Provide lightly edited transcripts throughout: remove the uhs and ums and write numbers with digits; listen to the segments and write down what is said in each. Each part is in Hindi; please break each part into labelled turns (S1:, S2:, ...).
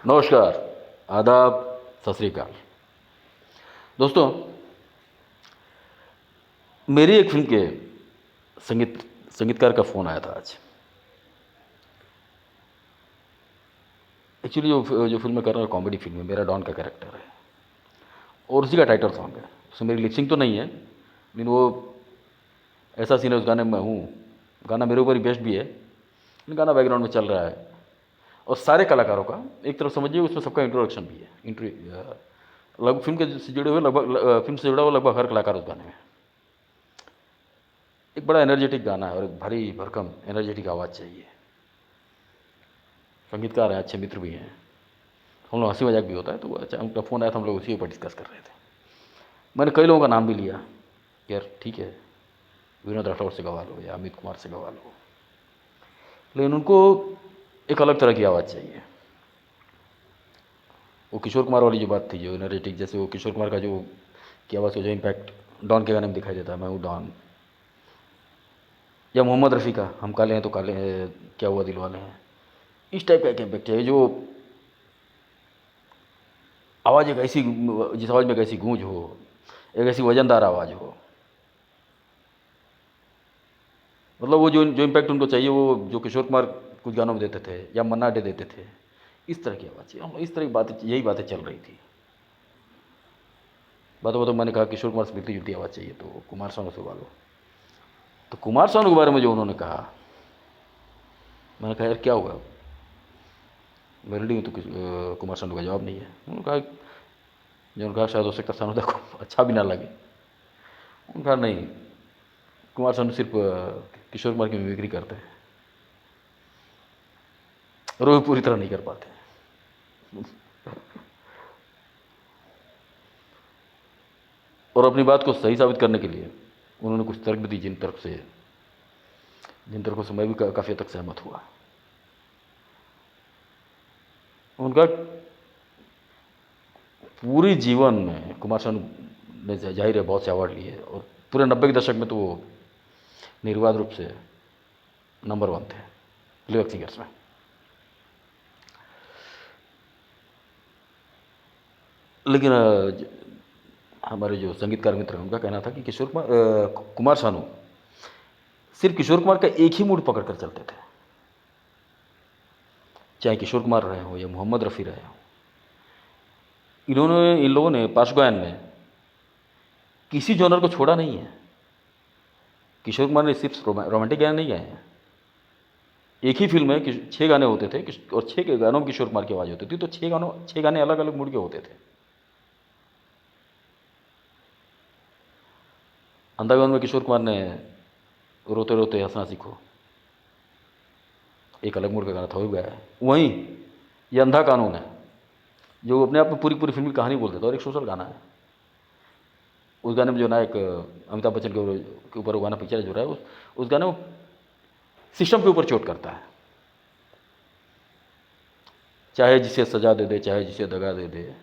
S1: नमस्कार, आदाब, सत श्री अकाल। दोस्तों, मेरी एक फिल्म के संगीतकार का फ़ोन आया था आज। एक्चुअली जो फिल्म मैं कर रहा हूँ कॉमेडी फिल्म है, मेरा डॉन का कैरेक्टर है और उसी का टाइटल सॉन्ग है। उसमें मेरी लिपसिंग तो नहीं है, लेकिन वो ऐसा सीन है उस गाने में मैं हूँ। गाना मेरे ऊपर ही बेस्ड भी है, लेकिन गाना बैकग्राउंड में चल रहा है और सारे कलाकारों का एक तरफ समझिए उसमें सबका इंट्रोडक्शन भी है। लगभग फिल्म के से जुड़े हुए फिल्म से जुड़ा हुआ लगभग हर कलाकार उस गाने में। एक बड़ा एनर्जेटिक गाना है और एक भारी भरकम एनर्जेटिक आवाज़ चाहिए। संगीतकार हैं, अच्छे मित्र भी हैं, हम लोग हंसी मजाक भी होता है। तो अच्छा उनका फ़ोन आया था, हम लोग उसी के ऊपर डिस्कस कर रहे थे। मैंने कई लोगों का नाम भी लिया, यार ठीक है, विनोद राठौर से गवा लो या अमित कुमार से गवा लो, लेकिन उनको एक अलग तरह की आवाज़ चाहिए। वो किशोर कुमार वाली जो बात थी, जो एनर्जेटिक, जैसे वो किशोर कुमार का जो की आवाज़ को जो इम्पैक्ट डॉन के गाने में दिखाई देता है, मैं हूँ डॉन, या मोहम्मद रफ़ी का हम काले हैं तो काले हैं, क्या हुआ दिल वाले हैं, इस टाइप का एक इम्पैक्ट चाहिए। जो आवाज़ एक ऐसी, जिस आवाज़ में एक ऐसी गूंज हो, एक ऐसी वजनदार आवाज़ हो, मतलब वो जो जो इम्पैक्ट उनको चाहिए, वो जो किशोर कुमार कुछ गानों में देते थे या मन्ना डे देते थे, इस तरह की आवाज़ चाहिए। हम इस तरह की बातें, यही बातें चल रही थी। बातों बातों मैंने कहा किशोर कुमार से मिलती जुलती आवाज़ चाहिए, तो कुमार सानू से वालो। तो कुमार सानू के बारे में जो उन्होंने कहा, मैंने कहा यार क्या हुआ, मैं रेडी हूँ, तो कुमार सानू का जवाब नहीं है। उन्होंने कहा, जो उन्होंने कहा शायद हो सकता सानू को अच्छा भी ना लगे। उन्होंने कहा नहीं, कुमार सानू सिर्फ किशोर कुमार की मिमिक्री करते हैं और वो पूरी तरह नहीं कर पाते। और अपनी बात को सही साबित करने के लिए उन्होंने कुछ तर्क भी दी, जिन तर्कों से मैं भी काफ़ी हद तक सहमत हुआ। उनका पूरे जीवन में कुमार सानू ने जाहिर है बहुत से अवार्ड लिए और पूरे 90 के दशक में तो वो निर्विवाद रूप से नंबर 1 थे प्लेबैक सिंगर्स में। लेकिन हमारे जो संगीतकार मित्र हैं उनका कहना था कि कुमार सानू सिर्फ किशोर कुमार का एक ही मूड पकड़ कर चलते थे, चाहे किशोर कुमार रहे हो या मोहम्मद रफ़ी रहे हो। इन लोगों ने पार्श्व गायन में किसी जॉनर को छोड़ा नहीं है। किशोर कुमार ने सिर्फ रोमांटिक गाने नहीं गाए हैं। एक ही फिल्म में 6 गाने होते थे और 6 गानों में किशोर कुमार की आवाज़ होती थी, तो 6 गाने अलग अलग मूड के होते थे। अंधाधुन में किशोर कुमार ने रोते रोते हंसना सीखो, एक अलग मूड का गाना था, वो भी गाया है। वहीं ये अंधा कानून है, जो अपने आप में पूरी पूरी फिल्म की कहानी बोल देता है और एक सोशल गाना है। उस गाने में जो नायक अमिताभ बच्चन के ऊपर वो गाना पिक्चर जो रहा है, उस गाने में सिस्टम के ऊपर चोट करता है। चाहे जिसे सजा दे दे, चाहे जिसे दगा दे दे,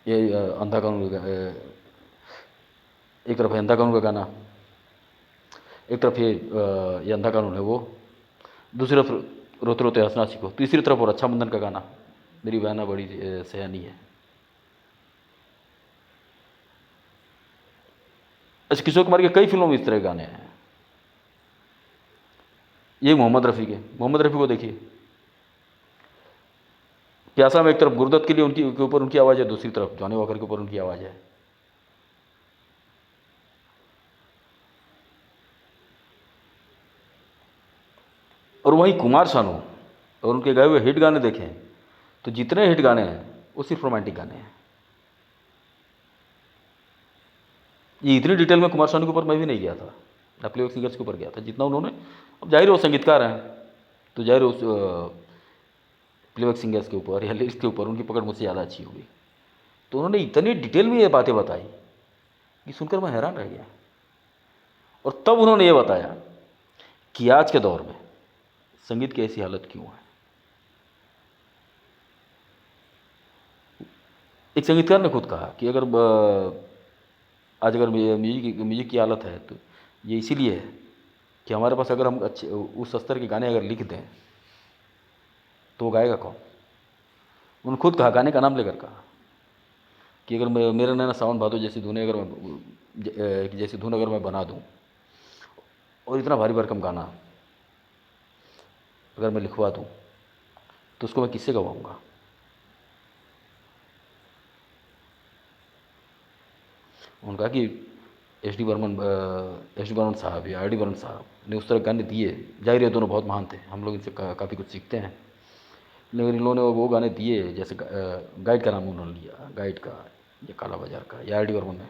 S1: ये अंधा कानून एक तरफ है अंधा कानून का गाना, एक तरफ ये अंधा कानून है वो, दूसरी तरफ रोते रोते हंसना सीखो, तीसरी तरफ और रक्षाबंधन का गाना, मेरी बहना बड़ी सयानी है। अच्छा, किशोर कुमार के कई फिल्मों में इस तरह के गाने हैं। ये मोहम्मद रफ़ी को देखिए, प्यासा में एक तरफ गुरुदत्त के लिए उनकी के ऊपर उनकी आवाज़ है, दूसरी तरफ जॉनी वॉकर के ऊपर उनकी आवाज़ है। और वहीं कुमार सानू और उनके गाए हुए हिट गाने देखें तो जितने हिट गाने हैं वो सिर्फ रोमांटिक गाने हैं। ये इतनी डिटेल में कुमार सानू के ऊपर मैं भी नहीं गया था, ना प्लेबैक सिंगर्स के ऊपर गया था जितना उन्होंने। अब जाहिर है वो संगीतकार हैं, तो जाहिर है उस प्लेबैक सिंगर्स के ऊपर या लिरिक्स के ऊपर उनकी पकड़ मुझसे ज़्यादा अच्छी होगी। तो उन्होंने इतनी डिटेल में ये बातें बताई कि सुनकर मैं हैरान रह गया। और तब उन्होंने ये बताया कि आज के दौर में संगीत की ऐसी हालत क्यों है। एक संगीतकार ने खुद कहा कि आज अगर म्यूजिक की हालत है तो ये इसीलिए है कि हमारे पास अगर हम अच्छे उस स्तर के गाने अगर लिख दें तो वो गाएगा कौन। उन्होंने खुद कहा, गाने का नाम लेकर कहा कि अगर मेरा नैना सावन भादो जैसी धुनें अगर मैं जैसी धुन अगर मैं बना दूं और इतना भारी भरकम गाना अगर मैं लिखवा दूं तो उसको मैं किससे गवाऊंगा। उन्होंने कहा कि एस डी बर्मन साहब या आर डी बर्मन साहब ने उस तरह गाने दिए, जाहिर है दोनों बहुत महान थे, हम लोग इनसे काफ़ी कुछ सीखते हैं, लेकिन इन्होंने वो गाने दिए जैसे गाइड का नाम उन्होंने लिया, गाइड का या काला बाजार का, या आर डी बर्मन ने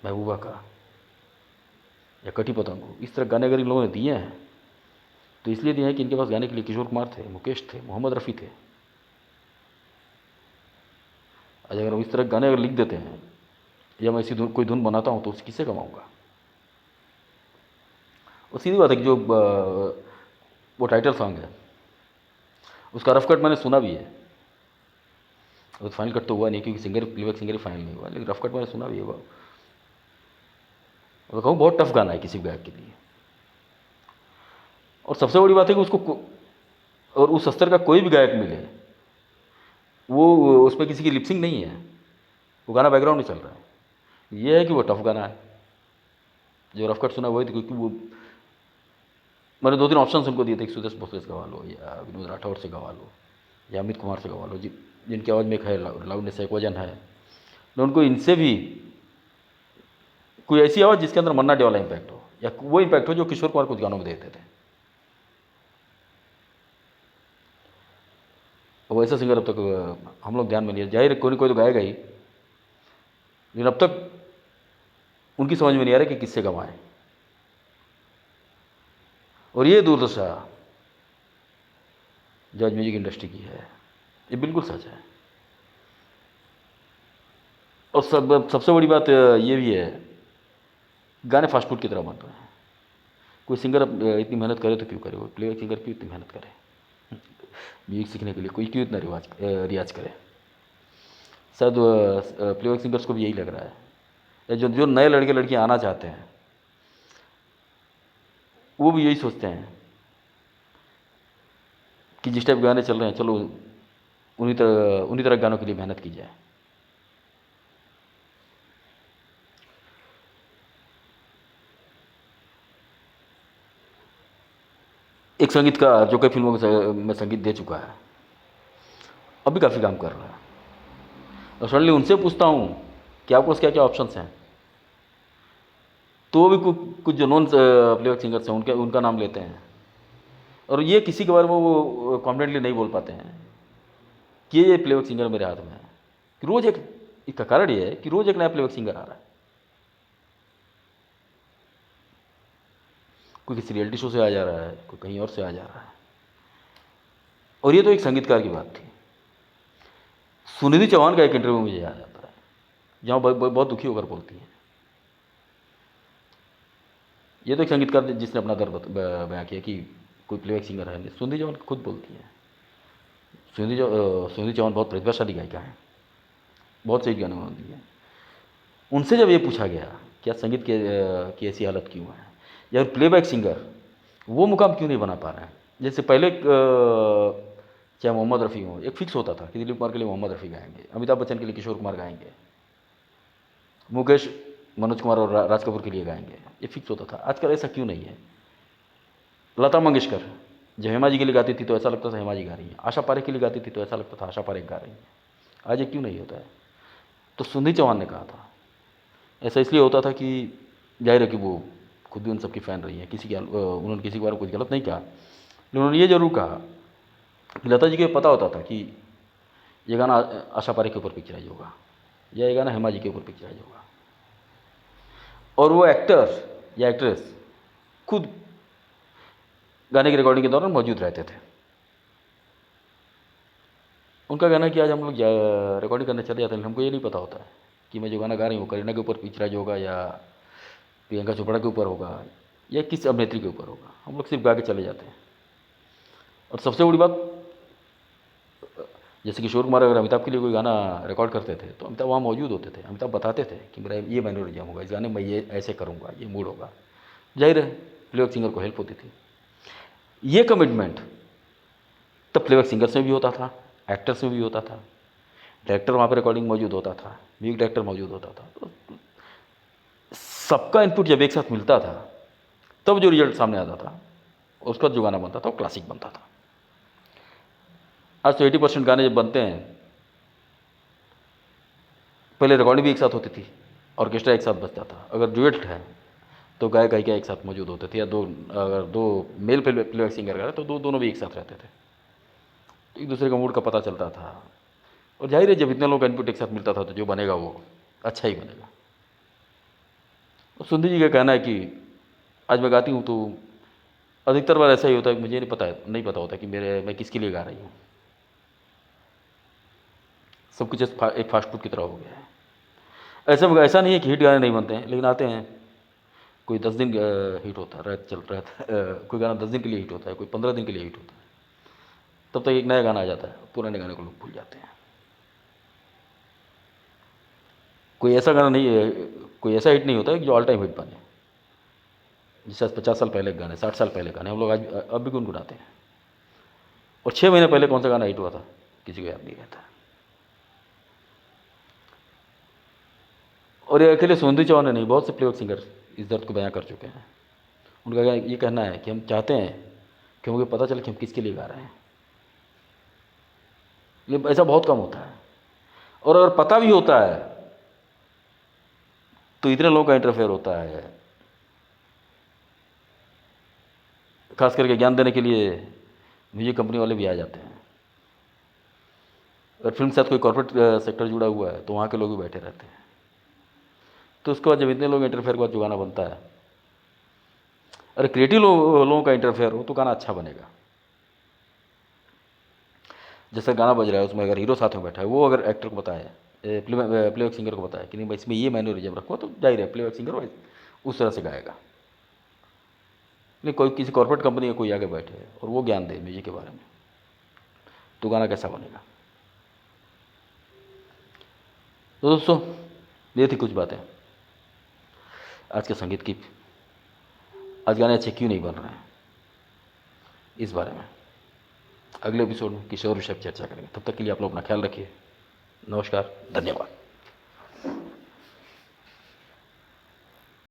S1: महबूबा का या कटी पतंगो, इस तरह गाने अगर इन लोगों ने दिए हैं तो इसलिए दिए हैं कि इनके पास गाने के लिए किशोर कुमार थे, मुकेश थे, मोहम्मद रफ़ी थे। आज अगर हम इस तरह गाने अगर लिख देते हैं या मैं ऐसी कोई धुन बनाता हूँ तो उसे किससे कमाऊँगा। और सीधी बात है कि जो वो टाइटल सॉन्ग है उसका रफ कट मैंने सुना भी है, अब फाइनल कट तो हुआ नहीं क्योंकि प्लेबैक सिंगर ही फाइनल नहीं हुआ, लेकिन रफ कट मैंने सुना भी है। वो और कहूँ बहुत टफ गाना है किसी गायक के लिए। और सबसे बड़ी बात है कि उसको और उस स्तर का कोई भी गायक मिले वो उसमें किसी की लिपसिंग नहीं है, वो गाना बैकग्राउंड में चल रहा है। ये है कि वो टफ गाना है। जो रफ कट सुना वही थी, क्योंकि वो मैंने 2-3 ऑप्शन उनको दिए थे कि सुदेश भोसले से गवा लो या विनोद राठौर से गवा लो या अमित कुमार से गवा लो, जिनकी आवाज़ में एक है लाउडनेस है, एक वजन है। मैं उनको इनसे भी कोई ऐसी आवाज़ जिसके अंदर मन्ना डे वाला इम्पैक्ट हो या वो इम्पैक्ट हो जो किशोर कुमार कुछ गानों में देते थे। वो ऐसा सिंगर अब तक हम लोग ध्यान में नहीं है, जाहिर कोई ना कोई तो गाएगा ही, लेकिन अब तक उनकी समझ में नहीं आ रहा कि किससे गवाएं। और ये दुर्दशा जो आज म्यूजिक इंडस्ट्री की है, ये बिल्कुल सच है। और सबसे बड़ी बात ये भी है, गाने फास्ट फूड की तरह बन रहे हैं। कोई सिंगर इतनी मेहनत करे तो क्यों करे, वो प्लेबैक सिंगर क्यों इतनी मेहनत करे म्यूजिक सीखने के लिए, कोई क्यों इतना रियाज करे। शायद प्लेबैक सिंगर्स को भी यही लग रहा है, या जो जो नए लड़के लड़कियाँ आना चाहते हैं वो भी यही सोचते हैं कि जिस टाइप के गाने चल रहे हैं चलो उन्हीं तरह गानों के लिए मेहनत की जाए। एक संगीतकार जो कई फिल्मों में संगीत दे चुका है, अभी काफ़ी काम कर रहा है, और सडनली उनसे पूछता हूँ कि आपके पास क्या क्या ऑप्शंस हैं, तो वो भी कुछ जो नॉन प्लेबैक सिंगर्स हैं उनका नाम लेते हैं। और ये किसी के बारे में वो कॉन्फिडेंटली नहीं बोल पाते हैं कि ये प्लेबैक सिंगर मेरे हाथ में है, कि रोज़ एक, इसका कारण ये है कि रोज़ एक नया प्लेबैक सिंगर आ रहा है। कोई किसी रियलिटी शो से आ जा रहा है, कोई कहीं और से आ जा रहा है। और ये तो एक संगीतकार की बात थी। सुनिधि चौहान का एक इंटरव्यू मुझे याद आता है जहाँ बहुत दुखी होकर बोलती हैं। ये तो एक संगीतकार जिसने अपना दर्द बयां किया कि कोई प्लेबैक सिंगर है नहीं। सुनिधि चौहान खुद बोलती हैं। सुनिधि चौहान बहुत प्रतिभाशाली गायिका हैं, बहुत सही गाने उन्होंने दिए। उनसे जब ये पूछा गया कि आज संगीत की ऐसी हालत क्यों है, या प्लेबैक सिंगर वो मुकाम क्यों नहीं बना पा रहे हैं। जैसे पहले चाहे मोहम्मद रफ़ी हो, एक फिक्स होता था कि दिलीप कुमार के लिए मोहम्मद रफ़ी गाएंगे, अमिताभ बच्चन के लिए किशोर कुमार गाएंगे, मुकेश मनोज कुमार और राज कपूर के लिए गाएंगे, ये फिक्स होता था। आजकल ऐसा क्यों नहीं है। लता मंगेशकर जब हेमा जी के लिए गाती थी तो ऐसा लगता था हेमा जी गा रही हैं, आशा पारेख के लिए गाती थी तो ऐसा लगता था आशा पारेख गा रही हैं। आज ये क्यों नहीं होता है। तो सुनिधि चौहान ने कहा था ऐसा इसलिए होता था कि जाहिर है कि वो खुद भी उन सबकी फ़ैन रही हैं, उन्होंने किसी के बारे में कुछ गलत नहीं कहा, लेकिन उन्होंने ये ज़रूर कहा कि लता जी को पता होता था कि ये गाना आशा पारेख के ऊपर पिक्चराइज होगा या ये गाना हेमा जी के ऊपर पिक्चराइज होगा। और वो एक्टर या एक्ट्रेस खुद गाने की रिकॉर्डिंग के दौरान मौजूद रहते थे। उनका कहना है कि आज हम लोग रिकॉर्डिंग करने चले जाते हैं, हमको ये नहीं पता होता है कि मैं जो गाना गा रही हूँ करीना के ऊपर पिक्चराइज होगा या प्रियंका चोपड़ा के ऊपर होगा या किस अभिनेत्री के ऊपर होगा। हम लोग सिर्फ गा के चले जाते हैं। और सबसे बड़ी बात, जैसे किशोर कुमार अगर अमिताभ के लिए कोई गाना रिकॉर्ड करते थे तो अमिताभ वहाँ मौजूद होते थे। अमिताभ बताते थे कि मेरा ये मैनोरिज्म होगा, इस गाने में ये ऐसे करूँगा, ये मूड होगा। जाहिर है प्लेबैक सिंगर को हेल्प होती थी। ये कमिटमेंट तब प्लेबैक सिंगर्स में भी होता था, एक्टर्स में भी होता था, डायरेक्टर वहाँ पर रिकॉर्डिंग मौजूद होता था, म्यूजिक डायरेक्टर मौजूद होता था। तो सबका इनपुट जब एक साथ मिलता था तब जो रिजल्ट सामने आता था, उसका जो गाना बनता था वो क्लासिक बनता था। आज तो 80% गाने जब बनते हैं, पहले रिकॉर्डिंग भी एक साथ होती थी, ऑर्केस्ट्रा एक साथ बजता था, अगर डुएट है तो गायक गायिका एक साथ मौजूद होते थे, या अगर दो मेल प्लेबैक सिंगर गा रहे तो दोनों भी एक साथ रहते थे, तो एक दूसरे का मूड का पता चलता था। और जाहिर है जब इतने लोगों का इनपुट एक साथ मिलता था तो जो बनेगा वो अच्छा ही बनेगा। और सुंदर जी का कहना है कि आज मैं गाती हूँ तो अधिकतर बार ऐसा ही होता है कि मुझे नहीं पता होता कि मैं किसके लिए गा रही हूँ। सब कुछ एक फास्ट फूड की तरह हो गया है। ऐसा नहीं है कि हिट गाने नहीं बनते हैं, लेकिन आते हैं, कोई 10 दिन हिट होता है, चल रहा है, कोई गाना 10 दिन के लिए हिट होता है, कोई 15 दिन के लिए हिट होता है, तब तक एक नया गाना आ जाता है, पुराने गाने को लोग भूल जाते हैं। कोई ऐसा गाना नहीं है, कोई ऐसा हिट नहीं होता है कि जो ऑल टाइम हिट बने। जैसे 50 साल पहले गाने, 60 साल पहले गाने हम लोग आज अब भी गुनगुनाते हैं, और 6 महीने पहले कौन सा गाना हिट हुआ था किसी को याद नहीं रहता। और ये अकेले सोंदी चौहान ने नहीं, बहुत से प्लेबैक सिंगर इस दर्द को बयां कर चुके हैं। उनका ये कहना है कि हम चाहते हैं कि मुझे पता चले कि हम किसके लिए गा रहे हैं। ये ऐसा बहुत कम होता है, और अगर पता भी होता है तो इतने लोगों का इंटरफेयर होता है, खास करके ज्ञान देने के लिए म्यूजिक कंपनी वाले भी आ जाते हैं। अगर फिल्म के साथ कोई कॉर्पोरेट सेक्टर जुड़ा हुआ है तो वहाँ के लोग भी बैठे रहते हैं। तो उसके बाद जब इतने लोग इंटरफेयर के बाद जो गाना बनता है, अरे क्रिएटिव लोगों का इंटरफेयर हो तो गाना अच्छा बनेगा। जैसे गाना बज रहा है उसमें अगर हीरो साथ में बैठा है, वो अगर एक्टर को बताए, प्लेबैक सिंगर को बताए कि नहीं भाई इसमें ये मैनरिज्म रखो, तो जाहिर है प्लेबैक सिंगर उस तरह से गाएगा। नहीं कोई किसी कॉर्पोरेट कंपनी का कोई आगे बैठे और वो ज्ञान दे म्यूजिक के बारे में, तो गाना कैसा बनेगा। तो दोस्तों ये थी कुछ बातें आज के संगीत की। आज गाने अच्छे क्यों नहीं बन रहे हैं, इस बारे में अगले एपिसोड में किसी और विषय पर चर्चा करेंगे। तब तक के लिए आप लोग अपना ख्याल रखिए। नमस्कार, धन्यवाद।